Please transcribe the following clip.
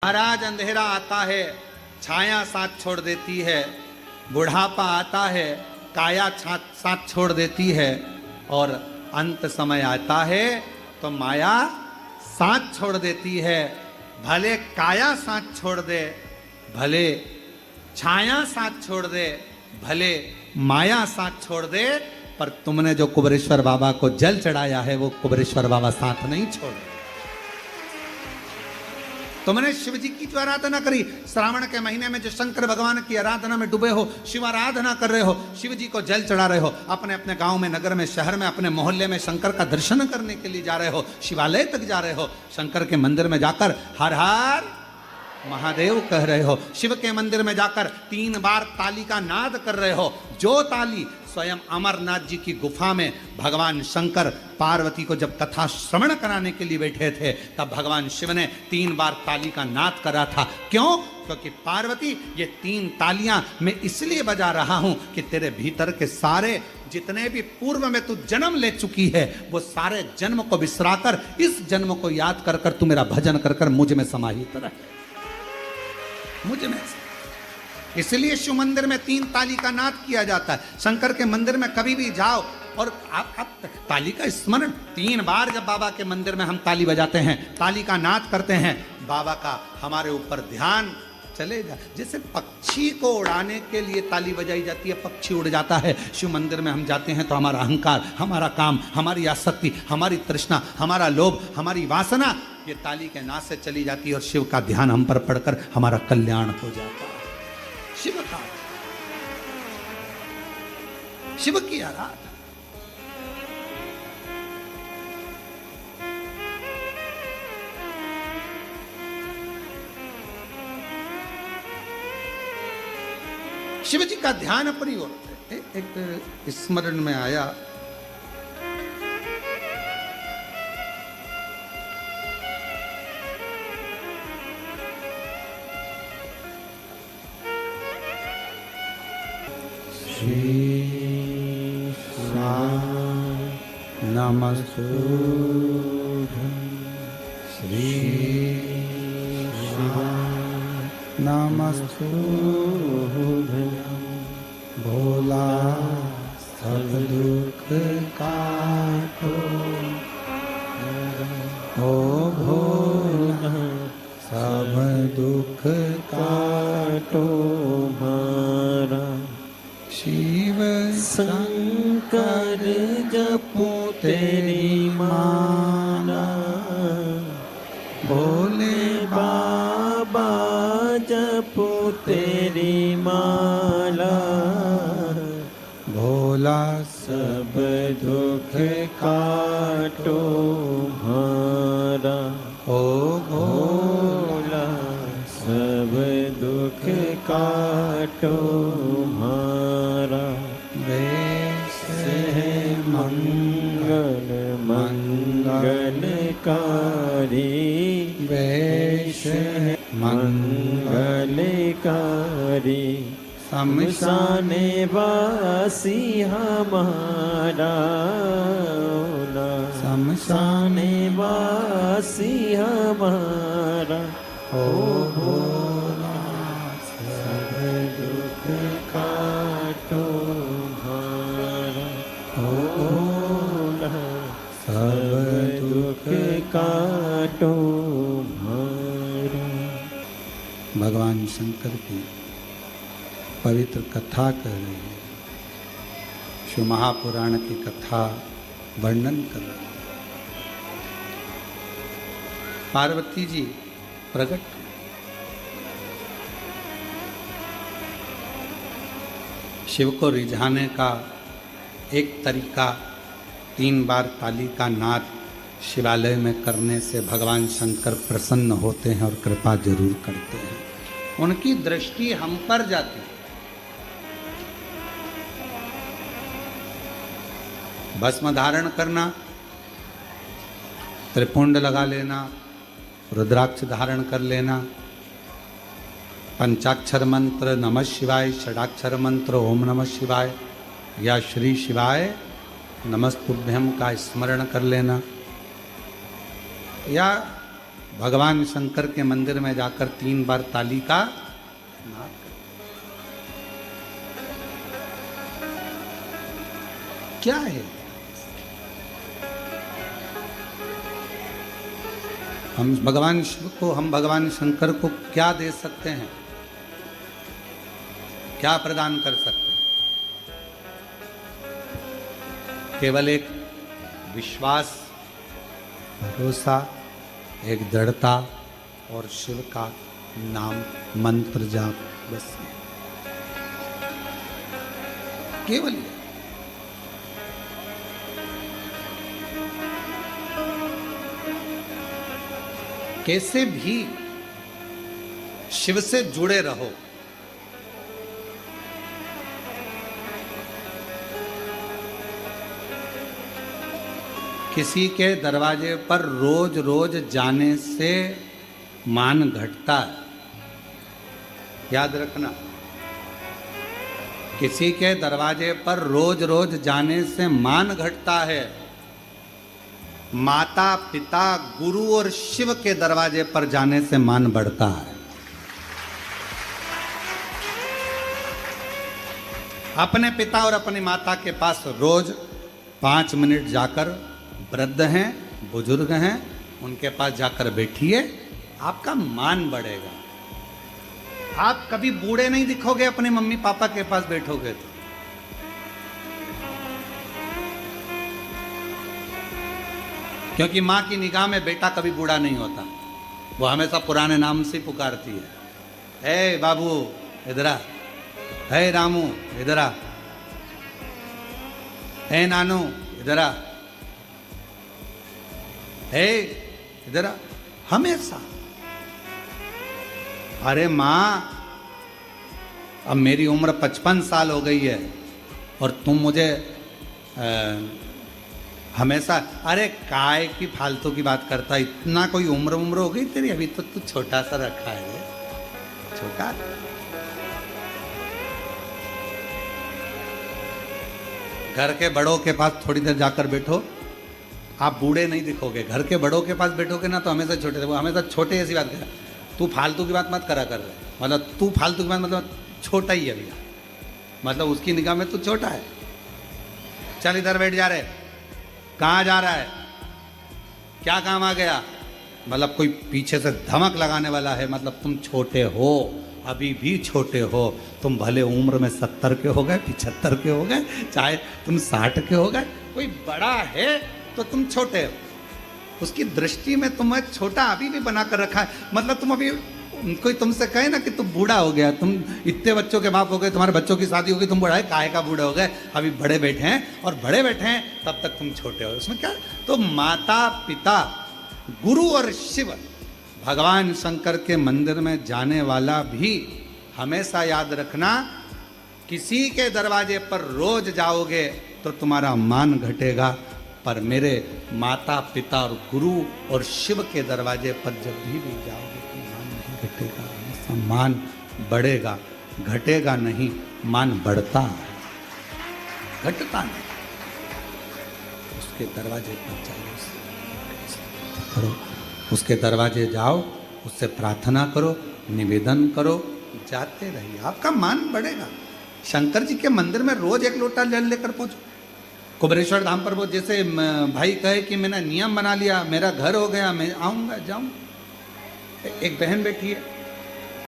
महाराज अंधेरा आता है, छाया साथ छोड़ देती है, बुढ़ापा आता है, काया साथ छोड़ देती है, और अंत समय आता है तो माया साथ छोड़ देती है। भले काया साथ छोड़ दे, भले छाया साथ छोड़ दे, भले माया साथ छोड़ दे, पर तुमने जो कुबरेश्वर बाबा को जल चढ़ाया है वो कुबरेश्वर बाबा साथ नहीं छोड़े। तुमने शिव जी की जो आराधना करी, श्रावण के महीने में जो शंकर भगवान की आराधना में डूबे हो, शिव आराधना कर रहे हो, शिव जी को जल चढ़ा रहे हो, अपने अपने गांव में, नगर में, शहर में, अपने मोहल्ले में शंकर का दर्शन करने के लिए जा रहे हो, शिवालय तक जा रहे हो, शंकर के मंदिर में जाकर हर हर महादेव कह रहे हो, शिव के मंदिर में जाकर 3 बार ताली का नाद कर रहे हो। जो ताली स्वयं अमरनाथ जी की गुफा में भगवान शंकर पार्वती को जब कथा श्रवण कराने के लिए बैठे थे, तब भगवान शिव ने 3 बार ताली का नाद करा था। क्यों? क्योंकि पार्वती, ये 3 तालियां मैं इसलिए बजा रहा हूं कि तेरे भीतर के सारे जितने भी पूर्व में तू जन्म ले चुकी है, वो सारे जन्म को बिसराकर इस जन्म को याद कर कर तू मेरा भजन कर कर मुझ में समाहित रहे, मुझ में। इसलिए शिव मंदिर में 3 ताली का नाद किया जाता है। शंकर के मंदिर में कभी भी जाओ और आप ताली का स्मरण 3 बार जब बाबा के मंदिर में हम ताली बजाते हैं, ताली का नाद करते हैं, बाबा का हमारे ऊपर ध्यान चलेगा। जैसे पक्षी को उड़ाने के लिए ताली बजाई जाती है, पक्षी उड़ जाता है। शिव मंदिर में हम जाते हैं तो हमारा अहंकार, हमारा काम, हमारी आसक्ति, हमारी तृष्णा, हमारा लोभ, हमारी वासना, ये ताली के नाद से चली जाती है और शिव का ध्यान हम पर पड़कर हमारा कल्याण हो जाता है। शिव का, शिव की आराधना। शिव जी का ध्यान अपनी ओर। एक स्मरण में आया, श्री नमस्तुभ्यं, श्री नमस्तुभ्यं, भोला सब दुख काटो, ओ भोला सब दुख काटो हमारा। शिव शंकर जपो तेरी माला, भोले बाबा जपो तेरी माला, भोला सब दुख काटो हमारा। ओ भोला सब दुख काटो हमारा। वेश है मंगल मंगलकारी, वेश है मंगलकारी, शमशाने वासी हमारा, शमशाने वासी हमारा। ओ भोला सब दुख काटो हमारा, ओ भोला सब दुख काटो हमारा। भगवान शंकर की पवित्र कथा कह रही है, शिव महापुराण की कथा वर्णन कर रही है। पार्वती जी प्रकट, शिव को रिझाने का एक तरीका 3 बार ताली का नाद शिवालय में करने से भगवान शंकर प्रसन्न होते हैं और कृपा जरूर करते हैं। उनकी दृष्टि हम पर जाती है। भस्म धारण करना, त्रिपुंड लगा लेना, रुद्राक्ष धारण कर लेना, पंचाक्षर मंत्र नमः शिवाय, षडाक्षर मंत्र ओम नमः शिवाय या श्री शिवाय नमस्तुभ्यम का स्मरण कर लेना, या भगवान शंकर के मंदिर में जाकर 3 बार ताली का नाद करें। क्या है? हम भगवान शिव को, हम भगवान शंकर को क्या दे सकते हैं? क्या प्रदान कर सकते हैं? केवल एक विश्वास, भरोसा, एक दृढ़ता और शिव का नाम मंत्र जाप, बस केवल ये। कैसे भी शिव से जुड़े रहो। किसी के दरवाजे पर रोज रोज जाने से मान घटता है, याद रखना। किसी के दरवाजे पर रोज रोज जाने से मान घटता है। माता पिता गुरु और शिव के दरवाजे पर जाने से मान बढ़ता है। अपने पिता और अपनी माता के पास रोज 5 मिनट जाकर, वृद्ध हैं, बुजुर्ग हैं, उनके पास जाकर बैठिए, आपका मान बढ़ेगा। आप कभी बूढ़े नहीं दिखोगे अपने मम्मी पापा के पास बैठोगे तो। क्योंकि मां की निगाह में बेटा कभी बूढ़ा नहीं होता, वो हमेशा पुराने नाम से पुकारती है। हे बाबू इधर आ, हे रामू इधर आ, हे नानू इधर आ, हे इधर आ, हमेशा। अरे मां, अब मेरी उम्र 55 साल हो गई है और तुम मुझे हमेशा, अरे काय की फालतू की बात करता, इतना कोई उम्र हो गई तेरी, अभी तो तू छोटा सा रखा है, छोटा। घर के बड़ों के पास थोड़ी देर जाकर बैठो, आप बूढ़े नहीं दिखोगे। घर के बड़ों के पास बैठोगे ना तो हमेशा छोटे, वो हमेशा छोटे ऐसी बात करा, तू फालतू की बात मत करा कर रहे, मतलब तू फालतू की बात, मतलब छोटा ही है भैया, मतलब उसकी निगाह में तू छोटा है। चल इधर बैठ जा रहे, कहाँ जा रहा है, क्या काम आ गया, मतलब कोई पीछे से धमक लगाने वाला है, मतलब तुम छोटे हो, अभी भी छोटे हो। तुम भले उम्र में 70 के हो गए, 75 के हो गए, चाहे तुम 60 के हो गए, कोई बड़ा है तो तुम छोटे हो, उसकी दृष्टि में तुम्हें छोटा अभी भी बना कर रखा है। मतलब तुम अभी, कोई तुमसे कहे ना कि तुम बूढ़ा हो गया, तुम इतने बच्चों के बाप हो गए, तुम्हारे बच्चों की शादी हो गई, तुम बूढ़ा है, काहे का बूढ़े हो गए, अभी बड़े बैठे हैं, और बड़े बैठे हैं तब तक तुम छोटे हो, उसमें क्या। तो माता पिता गुरु और शिव, भगवान शंकर के मंदिर में जाने वाला भी हमेशा याद रखना, किसी के दरवाजे पर रोज जाओगे तो तुम्हारा मान घटेगा, पर मेरे माता पिता और गुरु और शिव के दरवाजे पर जब भी जाओगे तो मान नहीं घटेगा, सम्मान बढ़ेगा, घटेगा नहीं, मान बढ़ता है, घटता नहीं। उसके दरवाजे पर जाओ, करो, उसके दरवाजे जाओ, उससे प्रार्थना करो, निवेदन करो, जाते रहिए, आपका मान बढ़ेगा। शंकर जी के मंदिर में रोज 1 लोटा जल लेकर पहुंचो। कुबेरेश्वर धाम पर वो जैसे भाई कहे कि मैंने नियम बना लिया, मेरा घर हो गया, मैं आऊँगा जाऊँ। एक बहन बैठी है,